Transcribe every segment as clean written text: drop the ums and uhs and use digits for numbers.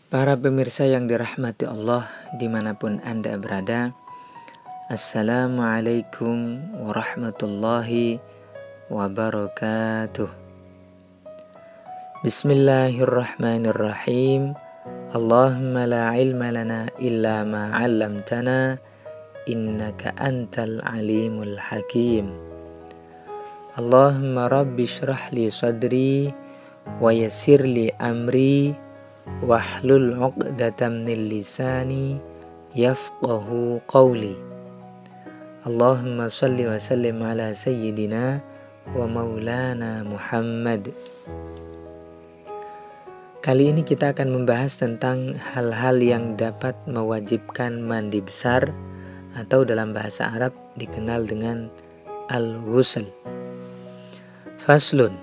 Para pemirsa yang dirahmati Allah dimanapun Anda berada, Assalamualaikum warahmatullahi wabarakatuh. Bismillahirrahmanirrahim. Allahumma la ilma lana illa ma 'allamtana innaka antal alimul hakim. Allahumma rabbi shrah li sadri wa yassir li amri wahlul 'uqdatam min lisani yafqahu qawli. Allahumma shalli wa sallim ala sayyidina wa maulana Muhammad. Kali ini kita akan membahas tentang hal-hal yang dapat mewajibkan mandi besar atau dalam bahasa Arab dikenal dengan al-ghusl. Faslun,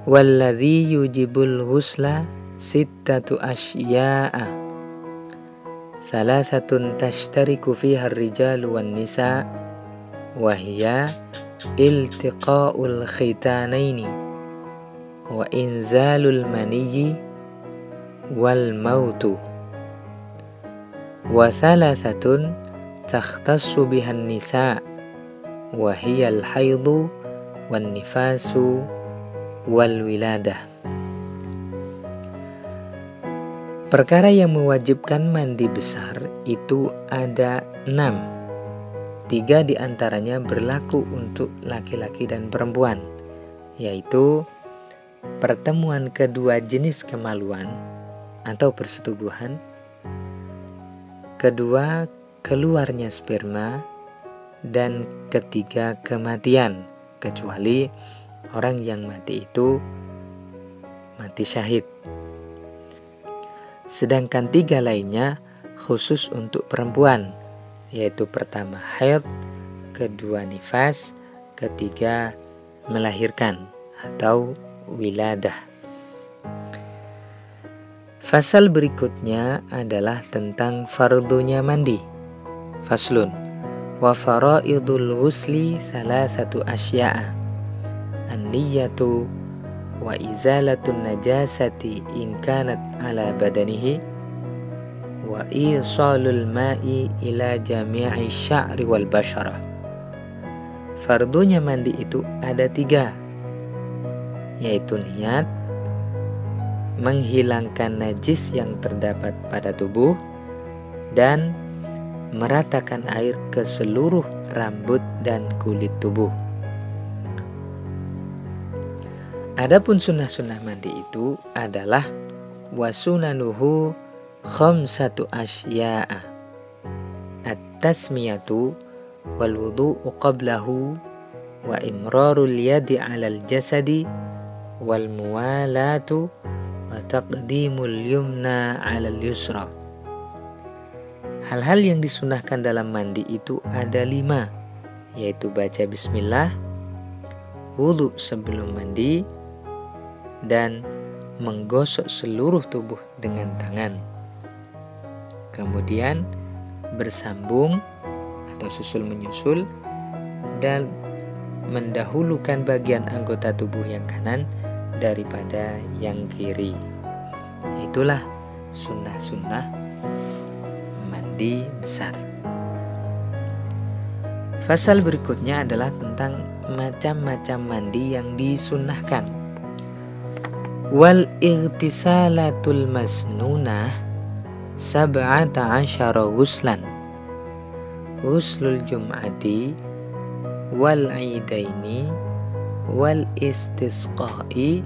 walladhi yujibul ghusla sittatu asya'a salasatun tashtariku fiha ar-rijalu wan nisa wa hiya iltiqa'ul khitanaini wa inzalul maniyyi wal mautu wa salasatun takhtassu bihan nisa wa hiya al-haidu wan nifasu wal wiladah. Perkara yang mewajibkan mandi besar itu ada 6. 3 diantaranya berlaku untuk laki-laki dan perempuan, yaitu pertemuan kedua jenis kemaluan atau persetubuhan, kedua keluarnya sperma, dan ketiga kematian, kecuali orang yang mati itu mati syahid. Sedangkan 3 lainnya khusus untuk perempuan, yaitu pertama haid, kedua nifas, ketiga melahirkan atau wiladah. Fasal berikutnya adalah tentang fardunya mandi. Faslun, wa faraidul ghusli salasatu asya'a an-niyyatu wa izalatun najasati in kanat ala badanihi wa isalul ma'i ila jami'i sya'ri wal basyarah. Fardunya mandi itu ada 3, yaitu niat, menghilangkan najis yang terdapat pada tubuh, dan meratakan air ke seluruh rambut dan kulit tubuh. Adapun sunnah-sunnah mandi itu adalah wasunanuhu khamsatu asya'a at-tasmiyatu wal wudu'u qablahu wa imrarul yadi 'alal jasadi wal muwalatu wa taqdimul yumna 'alal yusra. Hal-hal yang disunahkan dalam mandi itu ada 5, yaitu baca bismillah, wudu sebelum mandi, dan menggosok seluruh tubuh dengan tangan. Kemudian bersambung atau susul menyusul dan mendahulukan bagian anggota tubuh yang kanan daripada yang kiri. Itulah sunnah-sunnah mandi besar. Fasal berikutnya adalah tentang macam-macam mandi yang disunnahkan. Wal ightisalatul masnunah sab'ata asyara ghuslan, ghuslul jum'ati wal aidaini wal istisqa'i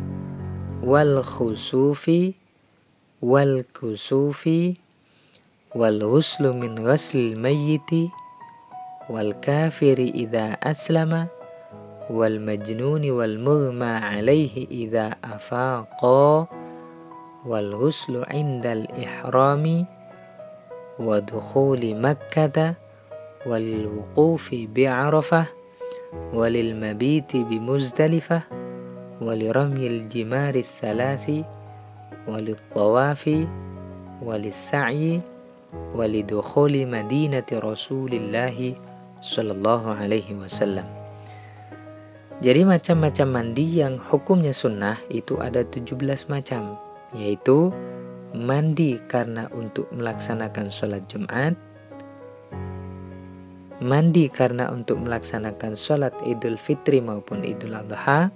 wal khusufi wal kusufi wal ghuslu min ghuslil mayyiti wal kafiri idza aslama wal majnuni wal mughma alaihi idza afaqa wal ghuslu indal ihrami wa dukhuli makkah wal wuqufi bi arafah walil mabiti bi muzdalifah wal ramyil jimari thalathi walit tawafi walis sa'yi walidukhuli madinati rasulillahi sallallahu alaihi wasallam. Jadi macam-macam mandi yang hukumnya sunnah itu ada 17 macam, yaitu mandi karena untuk melaksanakan sholat Jumat, mandi karena untuk melaksanakan sholat Idul Fitri maupun Idul Adha,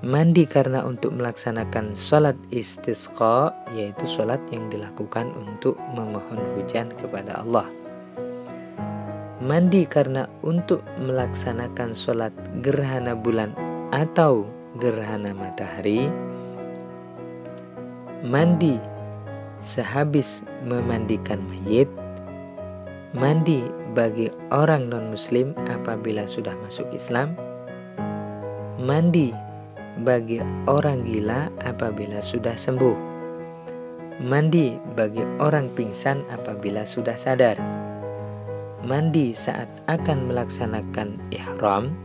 mandi karena untuk melaksanakan sholat istisqa, yaitu sholat yang dilakukan untuk memohon hujan kepada Allah, mandi karena untuk melaksanakan sholat gerhana bulan atau gerhana matahari, mandi sehabis memandikan mayit, mandi bagi orang non-muslim apabila sudah masuk Islam, mandi bagi orang gila apabila sudah sembuh, mandi bagi orang pingsan apabila sudah sadar, mandi saat akan melaksanakan ihram,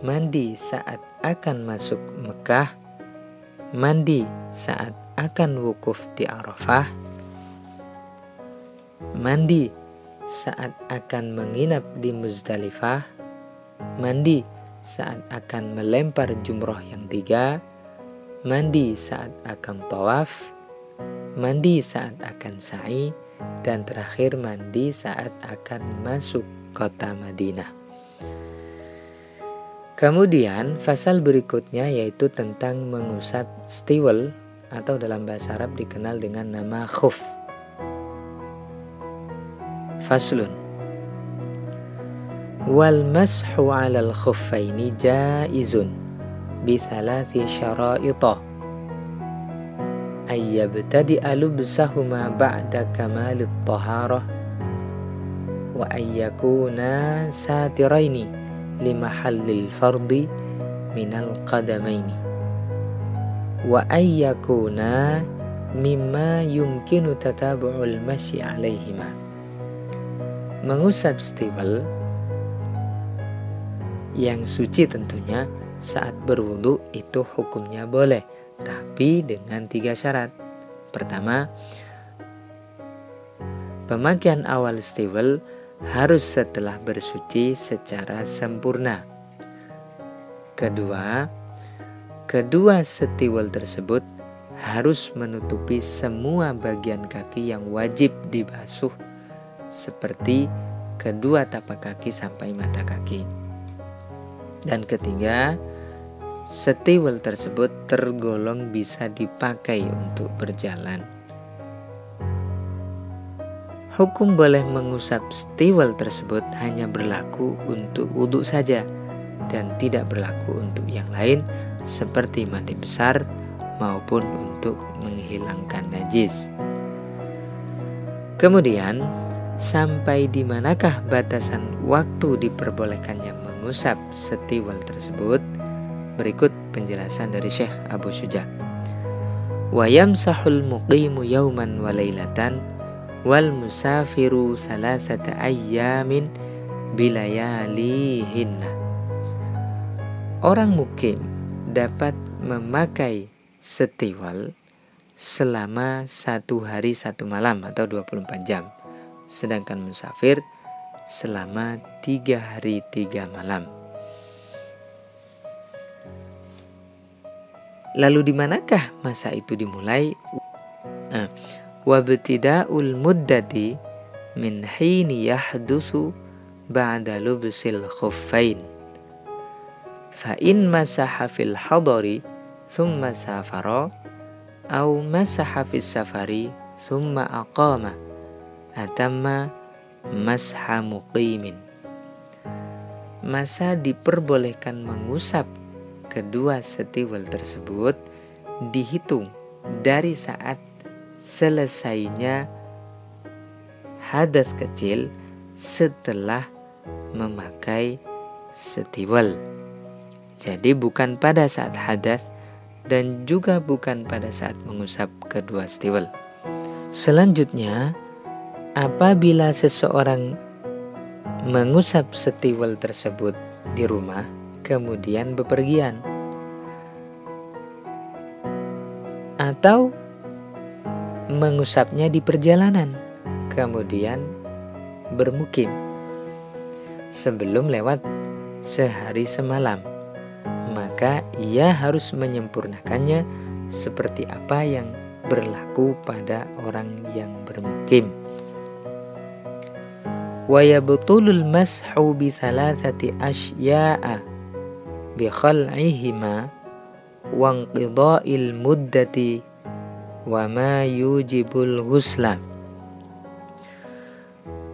mandi saat akan masuk Mekah, mandi saat akan wukuf di Arafah, mandi saat akan menginap di Muzdalifah, mandi saat akan melempar jumroh yang 3, mandi saat akan tawaf, mandi saat akan sa'i, dan terakhir mandi saat akan masuk kota Madinah. Kemudian fasal berikutnya yaitu tentang mengusap stiwal atau dalam bahasa Arab dikenal dengan nama khuf. Faslun. Wal mashu 'alal khuffaini jaizun bi thalathi syara'ita ay yabtadi'a lubsahuma ba'da kamalit taharah wa ay yakuna satiraini limahallil fardi minal qadamaini wa ay yakuna mimma yumkinu tatabu'ul masyi 'alaihima. Mengusap stiwal yang suci tentunya saat berwudu itu hukumnya boleh, tapi dengan 3 syarat. Pertama, pemakaian awal stiwal harus setelah bersuci secara sempurna. Kedua stiwal tersebut harus menutupi semua bagian kaki yang wajib dibasuh, seperti kedua tapak kaki sampai mata kaki. Dan ketiga, stiwal tersebut tergolong bisa dipakai untuk berjalan. Hukum boleh mengusap stiwal tersebut hanya berlaku untuk wudhu saja dan tidak berlaku untuk yang lain seperti mandi besar maupun untuk menghilangkan najis. Kemudian, sampai di manakah batasan waktu diperbolehkannya mengusap stiwal tersebut? Berikut penjelasan dari Syekh Abu Syuja. Wa yamsahul muqimu yawman wa laylatan wal musafiru thalathata ayyamin bilayalihinna. Orang mukim dapat memakai stiwal selama 1 hari 1 malam atau 24 jam. Sedangkan musafir selama 3 hari 3 malam. Lalu di manakah masa itu dimulai? Wabtida'ul muddati min hini yahdutsu ba'da lubsil khuffain. Fa in masaha fil hadari thumma safara aw masaha fis safari thumma aqama atamma masha muqimin. Masa diperbolehkan mengusap kedua stiwal tersebut dihitung dari saat selesainya hadas kecil setelah memakai stiwal. Jadi bukan pada saat hadas dan juga bukan pada saat mengusap kedua stiwal. Selanjutnya, apabila seseorang mengusap stiwal tersebut di rumah, kemudian bepergian, atau mengusapnya di perjalanan, kemudian bermukim sebelum lewat sehari semalam, maka ia harus menyempurnakannya seperti apa yang berlaku pada orang yang bermukim. Wa yabtulul mashu bi thalathati asya'a bi khal'ihima wa inqida'il muddati wa ma yujibul ghusla.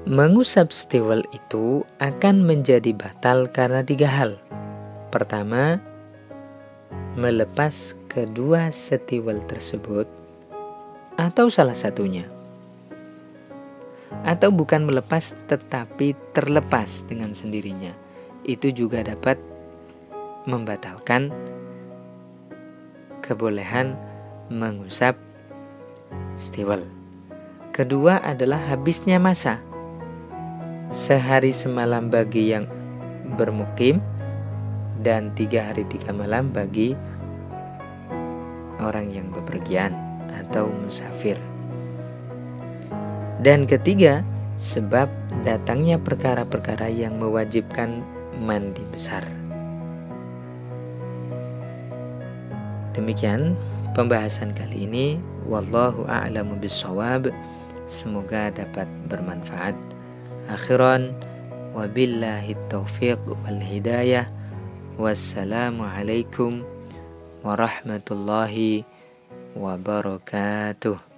Mengusap stewel itu akan menjadi batal karena 3 hal. Pertama, melepas kedua setiwel tersebut atau salah satunya. Atau bukan melepas tetapi terlepas dengan sendirinya. Itu juga dapat membatalkan kebolehan mengusap stewel. Kedua adalah habisnya masa. Sehari semalam bagi yang bermukim dan 3 hari 3 malam bagi orang yang bepergian atau musafir. Dan ketiga, sebab datangnya perkara-perkara yang mewajibkan mandi besar. Demikian pembahasan kali ini. Wallahu a'lamu bissawab. Semoga dapat bermanfaat. Akhiran, wabillahi taufiq wal hidayah. Wassalamualaikum warahmatullahi wabarakatuh.